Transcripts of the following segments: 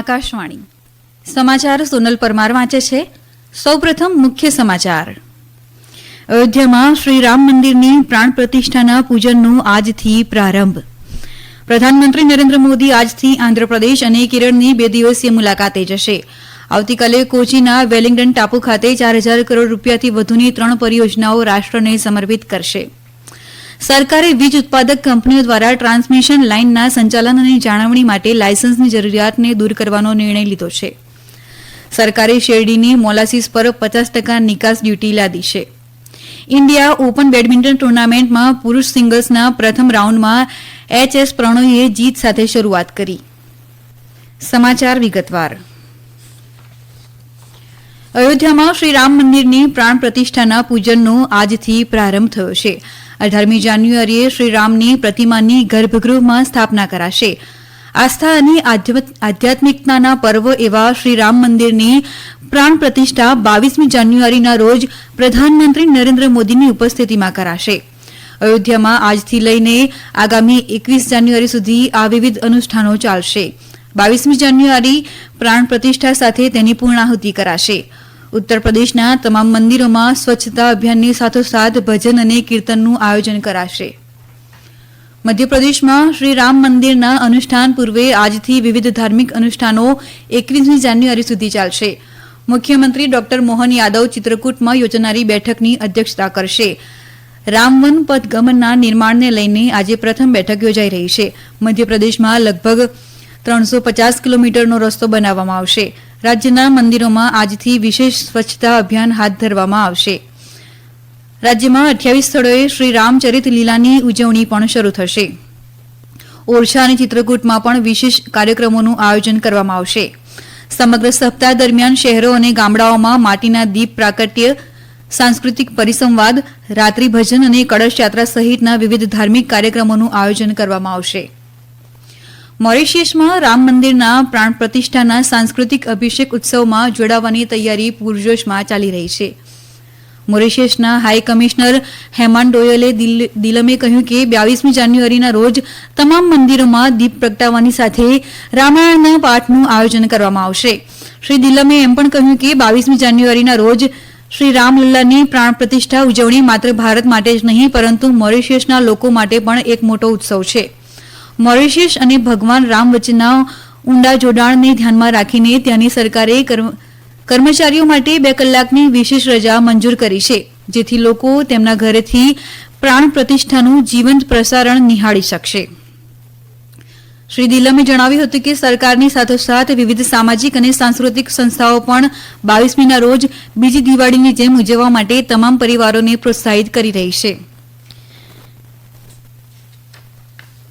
આકાશવાણી સમાચાર સોનલ પરમાર વાંચે છે. સૌપ્રથમ મુખ્ય સમાચાર. અયોધ્યામાં શ્રી રામ મંદિરની પ્રાણ પ્રતિષ્ઠાના પૂજનનો આજથી પ્રારંભ. પ્રધાનમંત્રી નરેન્દ્ર મોદી આજથી આંધ્રપ્રદેશ અને કેરળની 2 દિવસીય મુલાકાતે જશે. આવતીકાલે કોચીના વેલિંગ્ટન ટાપુ ખાતે 4,000 કરોડ રૂપિયાથી વધુની 3 પરિયોજનાઓ રાષ્ટ્રને સમર્પિત કરશે. સરકારે વીજ ઉત્પાદક કંપનીઓ દ્વારા ટ્રાન્સમિશન લાઇનના સંચાલન અને જાળવણી માટે લાયસન્સની જરૂરિયાતને દૂર કરવાનો નિર્ણય લીધો છે. સરકારે શેરડીની મોલાસીસ પર 50% નિકાસ ડ્યુટી લાદી છે. ઇન્ડિયા ઓપન બેડમિન્ટન ટુર્નામેન્ટમાં પુરૂષ સિંગલ્સના પ્રથમ રાઉન્ડમાં એચ.એસ. પ્રણોઈએ જીત સાથે શરૂઆત કરી. સમાચાર વિગતવાર. અયોધ્યામાં શ્રી રામ મંદિરની પ્રાણ પ્રતિષ્ઠાના પૂજનનો આજથી પ્રારંભ થયો છે. 18મી જાન્યુઆરીએ શ્રી રામની પ્રતિમાની ગર્ભગૃહમાં સ્થાપના કરાશે. આસ્થા અને આધ્યાત્મિકતાના પર્વ એવા શ્રી રામ મંદિરની પ્રાણ પ્રતિષ્ઠા 22મી જાન્યુઆરીના રોજ પ્રધાનમંત્રી નરેન્દ્ર મોદીની ઉપસ્થિતિમાં કરાશે. અયોધ્યામાં આજથી લઈને આગામી 21 જાન્યુઆરી સુધી આ વિવિધ અનુષ્ઠાનો ચાલશે. 22મી જાન્યુઆરી પ્રાણ પ્રતિષ્ઠા સાથે તેની પૂર્ણાહુતિ કરાશે. ઉત્તર પ્રદેશના તમામ મંદિરોમાં સ્વચ્છતા અભિયાનની સાથોસાથ ભજન અને કીર્તનનું આયોજન કરાશે. મધ્યપ્રદેશમાં શ્રી રામ મંદિરના અનુષ્ઠાન પૂર્વે આજથી વિવિધ ધાર્મિક અનુષ્ઠાનો 21મી જાન્યુઆરી સુધી ચાલશે. મુખ્યમંત્રી ડોક્ટર મોહન યાદવ ચિત્રકૂટમાં યોજાનારી બેઠકની અધ્યક્ષતા કરશે. રામવન પથગમનના નિર્માણને લઈને આજે પ્રથમ બેઠક યોજાઈ રહી છે. મધ્યપ્રદેશમાં લગભગ 350 કિલોમીટરનો રસ્તો બનાવવામાં આવશે. રાજ્યના મંદિરોમાં આજથી વિશેષ સ્વચ્છતા અભિયાન હાથ ધરવામાં આવશે. રાજ્યમાં 28 સ્થળોએ શ્રી રામચરિત લીલાની ઉજવણી પણ શરૂ થશે. ઓરછા અને ચિત્રકૂટમાં પણ વિશેષ કાર્યક્રમોનું આયોજન કરવામાં આવશે. સમગ્ર સપ્તાહ દરમિયાન શહેરો અને ગામડાઓમાં માટીના દીપ પ્રાગટ્ય, સાંસ્કૃતિક પરિસંવાદ, રાત્રિ ભજન અને કળશ યાત્રા સહિતના વિવિધ ધાર્મિક કાર્યક્રમોનું આયોજન કરવામાં આવશે. મોરિશિયસમાં રામ મંદિરના પ્રાણ પ્રતિષ્ઠાના સાંસ્કૃતિક અભિષેક ઉત્સવમાં જોડાવાની તૈયારી પૂરજોશમાં ચાલી રહી છે. મોરિશિયસના હાઈ કમિશનર હેમાન ડોયલે દિલમે કહ્યું કે 22મી જાન્યુઆરીના રોજ તમામ મંદિરોમાં દીપ પ્રગટાવવાની સાથે રામાયણના પાઠનું આયોજન કરવામાં આવશે. શ્રી દિલમે એમ પણ કહ્યું કે 22મી જાન્યુઆરીના રોજ શ્રી રામલલ્લાની પ્રાણ પ્રતિષ્ઠા ઉજવણી માત્ર ભારત માટે જ નહીં પરંતુ મોરિશિયસના લોકો માટે પણ એક મોટો ઉત્સવ છે. મોરિશિયસ અને ભગવાન રામ વચ્ચેના ઊંડા જોડાણને ધ્યાનમાં રાખીને ત્યાંની સરકારે કર્મચારીઓ માટે 2 કલાકની વિશેષ રજા મંજૂર કરી છે, જેથી લોકો તેમના ઘરેથી પ્રાણ પ્રતિષ્ઠાનું જીવંત પ્રસારણ નિહાળી શકશે. શ્રી દિલમે જણાવ્યું હતું કે સરકારની સાથોસાથ વિવિધ સામાજિક અને સાંસ્કૃતિક સંસ્થાઓ પણ 22મીના રોજ બીજી દિવાળીની જેમ ઉજવવા માટે તમામ પરિવારોને પ્રોત્સાહિત કરી રહી છે.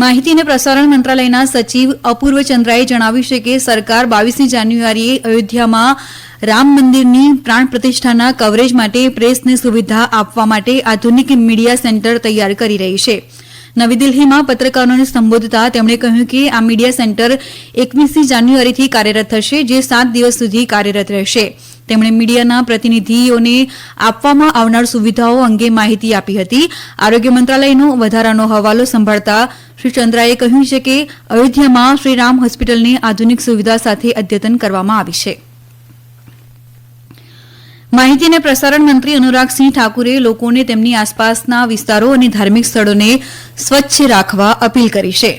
માહિતી અને પ્રસારણ મંત્રાલયના સચિવ અપૂર્વ ચંદ્રાએ જણાવ્યું છે કે સરકાર 22મી જાન્યુઆરીએ અયોધ્યામાં રામ મંદિરની પ્રાણ પ્રતિષ્ઠાના કવરેજ માટે પ્રેસને સુવિધા આપવા માટે આધુનિક મીડિયા સેન્ટર તૈયાર કરી રહી છે. નવી દિલ્હીમાં પત્રકારોને સંબોધતા તેમણે કહ્યું કે આ મીડિયા સેન્ટર 21મી જાન્યુઆરીથી કાર્યરત થશે, જે 7 દિવસ સુધી કાર્યરત રહેશે. તેમણે મીડિયાના પ્રતિનિધિઓને આપવામાં આવનાર સુવિધાઓ અંગે માહિતી આપી હતી. આરોગ્ય મંત્રાલયનો વધારાનો હવાલો સંભાળતા શ્રી ચંદ્રાએ કહ્યું છે કે અયોધ્યામાં શ્રી રામ હોસ્પિટલને આધુનિક સુવિધા સાથે અદ્યતન કરવામાં આવી છે. માહિતી અને પ્રસારણ મંત્રી અનુરાગસિંહ ઠાકુરે લોકોને તેમની આસપાસના વિસ્તારો અને ધાર્મિક સ્થળોને સ્વચ્છ રાખવા અપીલ કરી છે.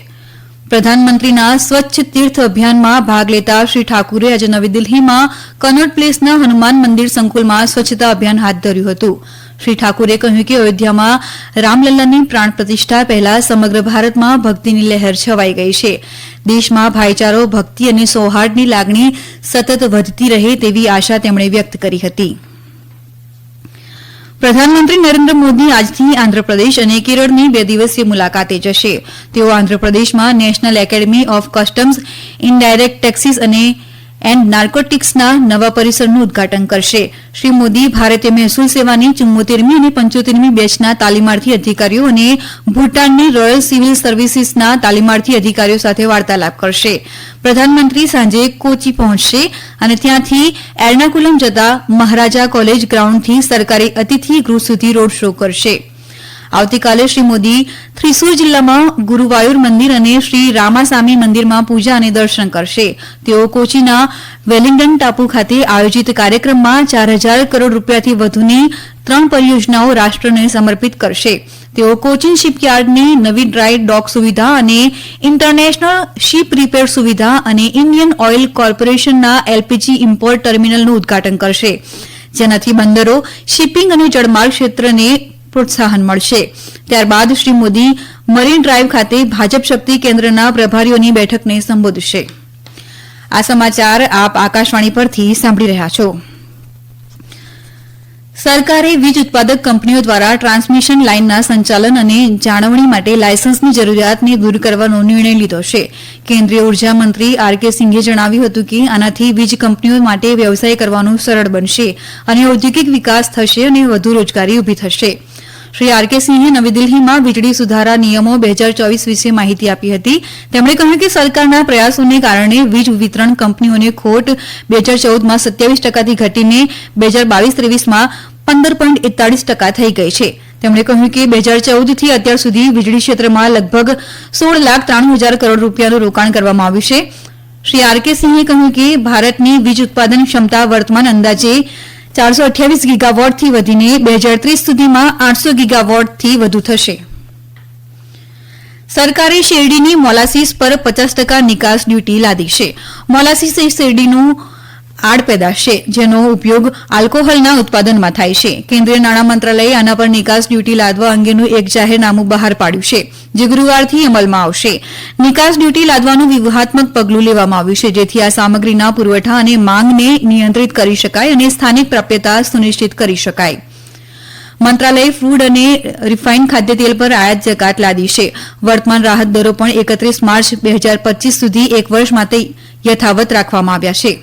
પ્રધાનમંત્રીના સ્વચ્છ તીર્થ અભિયાનમાં ભાગ લેતા શ્રી ઠાકુરે આજે નવી દિલ્હીમાં કનોટ પ્લેસના હનુમાન મંદિર સંકુલમાં સ્વચ્છતા અભિયાન હાથ ધર્યું હતું. શ્રી ઠાકુરે કહ્યું કે અયોધ્યામાં રામલલ્લાની પ્રાણ પ્રતિષ્ઠા પહેલા સમગ્ર ભારતમાં ભક્તિની લહેર છવાઈ ગઈ છે. દેશમાં ભાઈચારો, ભક્તિ અને સૌહાર્દની લાગણી સતત વધતી રહે તેવી આશા તેમણે વ્યક્ત કરી હતી. પ્રધાનમંત્રી નરેન્દ્ર મોદી આજથી આંધ્રપ્રદેશ અને કેરળની 2 દિવસીય મુલાકાતે જશે. તેઓ આંધ્રપ્રદેશમાં national academy of customs, indirect taxes and નાર્કોટિક્સના નવા પરિસરનું ઉદઘાટન કરશે. શ્રી મોદી ભારતીય મહેસૂલ સેવાની 74મી અને 75મી બેચના તાલીમાર્થી અધિકારીઓ અને ભૂટાનની રોયલ સિવિલ સર્વિસીસના તાલીમાર્થી અધિકારીઓ સાથે વાર્તાલાપ કરશે. પ્રધાનમંત્રી સાંજે કોચી પહોંચશે અને ત્યાંથી એર્નાકુલમ જતા મહારાજા કોલેજ ગ્રાઉન્ડથી સરકારી અતિથિ ગૃહ સુધી રોડ શો કરશે. આવતીકાલે શ્રી મોદી થ્રીસુર જિલ્લામાં ગુરુવાયુર મંદિર અને શ્રી રામાસામી મંદિરમાં પૂજા અને દર્શન કરશે. તેઓ કોચીના વેલિંગડન ટાપુ ખાતે આયોજિત કાર્યક્રમમાં 4,000 કરોડ રૂપિયાથી વધુની 3 પરિયોજનાઓ રાષ્ટ્રને સમર્પિત કરશે. તેઓ કોચીન શિપયાર્ડની નવી ડ્રાય ડોક સુવિધા અને ઇન્ટરનેશનલ શિપ રિપેર સુવિધા અને ઇન્ડિયન ઓઇલ કોર્પોરેશનના એલપીજી ઇમ્પોર્ટ ટર્મિનલનું ઉદઘાટન કરશે, જેનાથી બંદરો, શિપિંગ અને જળમાર્ગ ક્ષેત્રને પ્રોત્સાહન મળશે. ત્યારબાદ શ્રી મોદી મરીન ડ્રાઇવ ખાતે ભાજપ શક્તિ કેન્દ્રના પ્રભારીઓની બેઠકને સંબોધશે. આ સમાચાર આપ આકાશવાણી પરથી સાંભળી રહ્યા છો. સરકારે વીજ ઉત્પાદક કંપનીઓ દ્વારા ટ્રાન્સમિશન લાઇનના સંચાલન અને જાળવણી માટે લાયસન્સની જરૂરિયાતને દૂર કરવાનો નિર્ણય લીધો છે. કેન્દ્રીય ઉર્જા મંત્રી આર.કે. સિંઘે જણાવ્યું હતું કે આનાથી વીજ કંપનીઓ માટે વ્યવસાય કરવાનું સરળ બનશે અને ઔદ્યોગિક વિકાસ થશે અને વધુ રોજગારી ઉભી થશે. શ્રી આર.કે. સિંહે નવી દિલ્હીમાં વીજળી સુધારા નિયમો 2024 વિશે માહિતી આપી હતી. તેમણે કહ્યું કે સરકારના પ્રયાસોને કારણે વીજ વિતરણ કંપનીઓને ખોટ 2014માં 27%થી ઘટીને 2022-23માં 15.41% થઈ ગઈ છે. તેમણે કહ્યું કે 2014થી અત્યાર સુધી વીજળી ક્ષેત્રમાં લગભગ 16,93,000 કરોડ રૂપિયાનું રોકાણ કરવામાં આવ્યું છે. શ્રી આર.કે. સિંહે કહ્યું કે ભારતની વીજ ઉત્પાદન ક્ષમતા વર્તમાન અંદાજે 428 ગીગાવોટથી વધીને 2030 સુધીમાં 800 ગીગાવોટથી વધુ થશે. સરકારે શેરડીની મોલાસીસ પર 50% નિકાસ ડ્યુટી લાદી છે. મોલાસીસ એ શેરડીનું આડપેદાશ છે, જેનો ઉપયોગ આલ્કોહોલના ઉત્પાદનમાં થાય છે. કેન્દ્રીય નાણાં મંત્રાલયે આના પર નિકાસ ડ્યુટી લાદવા અંગેનું એક જાહેરનામું બહાર પાડ્યું છે, જે ગુરુવારથી અમલમાં આવશે. નિકાસ ડ્યુટી લાદવાનું વ્યૂહાત્મક પગલું લેવામાં આવ્યું છે, જેથી આ સામગ્રીના પુરવઠા અને માંગને નિયંત્રિત કરી શકાય અને સ્થાનિક પ્રાપ્યતા સુનિશ્ચિત કરી શકાય. મંત્રાલયે ફૂડ અને રિફાઇન્ડ ખાદ્યતેલ પર આયાત જકાત લાદી છે. વર્તમાન રાહત દરો પણ 31 માર્ચ 2025 સુધી એક વર્ષ માટે યથાવત રાખવામાં આવ્યા છે.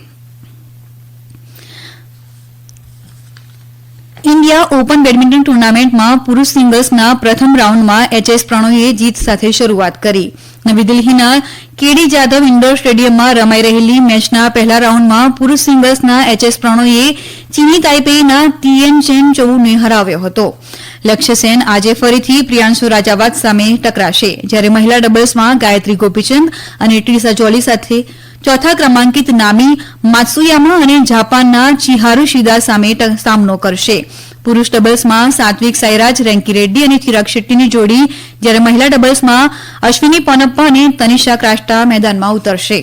ઇન્ડિયા ઓપન બેડમિન્ટન ટુર્નામેન્ટમાં પુરૂષ સિંગલ્સના પ્રથમ રાઉન્ડમાં એચ.એસ. પ્રણોયે જીત સાથે શરૂઆત કરી. નવી દિલ્હીના કેડી જાધવ ઇન્ડોર સ્ટેડિયમમાં રમાઈ રહેલી મેચના પહેલા રાઉન્ડમાં પુરૂષ સિંગલ્સના એચ.એસ. પ્રણોયે ચીની તાઇપેઈના તિયેન ચેન ચોઉને હરાવ્યો હતો. લક્ષ્ય સેન આજે ફરીથી પ્રિયાંશુ રાજાવાત સામે ટકરાશે, જ્યારે મહિલા ડબલ્સમાં ગાયત્રી ગોપીચંદ અને ટ્રીસા જોલી સાથે ચોથા ક્રમાંકિત નામી માત્સુયામા અને જાપાનના ચિહારુ શિદા સામે સામનો કરશે. પુરૂષ ડબલ્સમાં સાત્વિક સાઈરાજ, રેન્કી રેડ્ડી અને ચિરાગ શેટ્ટીની જોડી, જ્યારે મહિલા ડબલ્સમાં અશ્વિની પોનપ્પા અને તનિષા ક્રાસ્ટા મેદાનમાં ઉતરશે.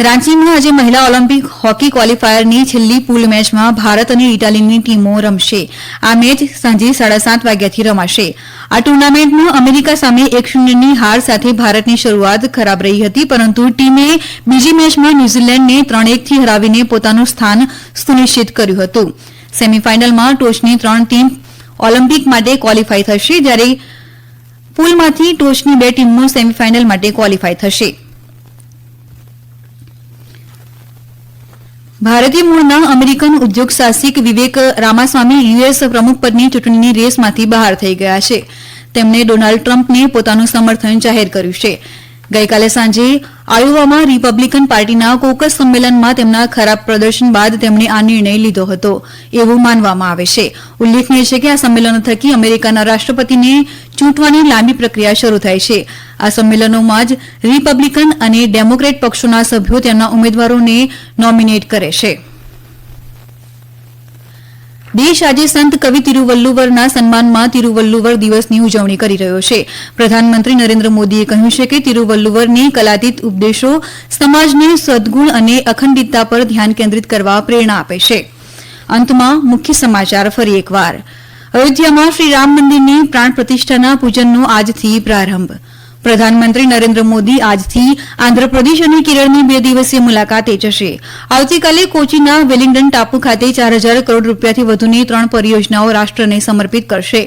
રાંચીમાં આજે મહિલા ઓલિમ્પિક હોકી ક્વોલિફાયરની છેલ્લી પૂલ મેચમાં ભારત અને ઇટાલીની ટીમો રમશે. આ મેચ સાંજે 7:30 વાગ્યાથી રમાશે. આ ટુર્નામેન્ટમાં અમેરિકા સામે 1-0ની હાર સાથે ભારતની શરૂઆત ખરાબ રહી હતી, પરંતુ ટીમે બીજી મેચમાં ન્યૂઝીલેન્ડને 3-1થી હરાવીને પોતાનું સ્થાન સુનિશ્ચિત કર્યું હતું. સેમીફાઇનલમાં ટોચની 3 ટીમ ઓલિમ્પિક માટે ક્વોલિફાય થશે, જ્યારે પૂલમાંથી ટોચની 2 ટીમો સેમીફાઇનલ માટે ક્વોલિફાય થશે. ભારતીય મૂળના અમેરિકન ઉદ્યોગ સાહસિક વિવેક રામાસ્વામી યુએસ પ્રમુખ પદની ચૂંટણીની રેસમાંથી બહાર થઈ ગયા છે. તેમણે ડોનાલ્ડ ટ્રમ્પને પોતાનું સમર્થન જાહેર કર્યું છે. ગઈકાલે સાંજે આયોવામાં રિપબ્લિકન પાર્ટીના કોકસ સંમેલનમાં તેમના ખરાબ પ્રદર્શન બાદ તેમણે આ નિર્ણય લીધો હતો, એવું માનવામાં આવે છે. ઉલ્લેખનીય છે કે આ સંમેલનો થકી અમેરિકાના રાષ્ટ્રપતિને ચૂંટવાની લાંબી પ્રક્રિયા શરૂ થાય છે. આ સંમેલનોમાં જ રિપબ્લિકન અને ડેમોક્રેટ પક્ષોના સભ્યો તેમના ઉમેદવારોને નોમિનેટ કરે છે. દેશ આજે સંત કવિ તિરુવલ્લુવરના સન્માનમાં તિરુવલ્લુવર દિવસની ઉજવણી કરી રહ્યો છે. પ્રધાનમંત્રી નરેન્દ્ર મોદીએ કહ્યું છે કે તિરુવલ્લુવરની કલાતીત ઉપદેશો સમાજને સદગુણ અને અખંડિતતા પર ધ્યાન કેન્દ્રિત કરવા પ્રેરણા આપે છે. અંતમાં મુખ્ય સમાચાર ફરી એકવાર. અયોધ્યામાં શ્રી રામ મંદિરની પ્રાણ પ્રતિષ્ઠાના પૂજનનો આજથી પ્રારંભ. પ્રધાનમંત્રી નરેન્દ્ર મોદી આજથી આંધ્રપ્રદેશ અને કેરળની 2 દિવસીય મુલાકાતે જશે. આવતીકાલે કોચીના વેલિંગડન ટાપુ ખાતે 4,000 કરોડ રૂપિયાથી વધુની 3 પરિયોજનાઓ રાષ્ટ્રને સમર્પિત કરશે.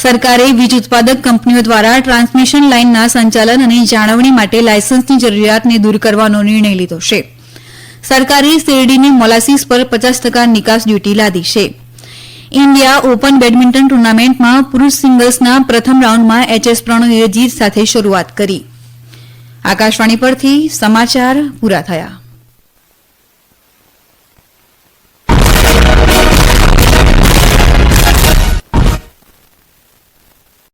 સરકારે વીજ ઉત્પાદક કંપનીઓ દ્વારા ટ્રાન્સમિશન લાઇનના સંચાલન અને જાળવણી માટે લાયસન્સની જરૂરિયાતને દૂર કરવાનો નિર્ણય લીધો છે. સરકારે શેરડીની મોલાસીસ પર 50% નિકાસ ડ્યુટી લાદી છે. ઇન્ડિયા ઓપન બેડમિન્ટન ટુર્નામેન્ટમાં પુરૂષ સિંગલ્સના પ્રથમ રાઉન્ડમાં એચ.એસ. પ્રણોયે જીત સાથે શરૂઆત કરી. આકાશવાણી પરથી સમાચાર પૂરા થયા.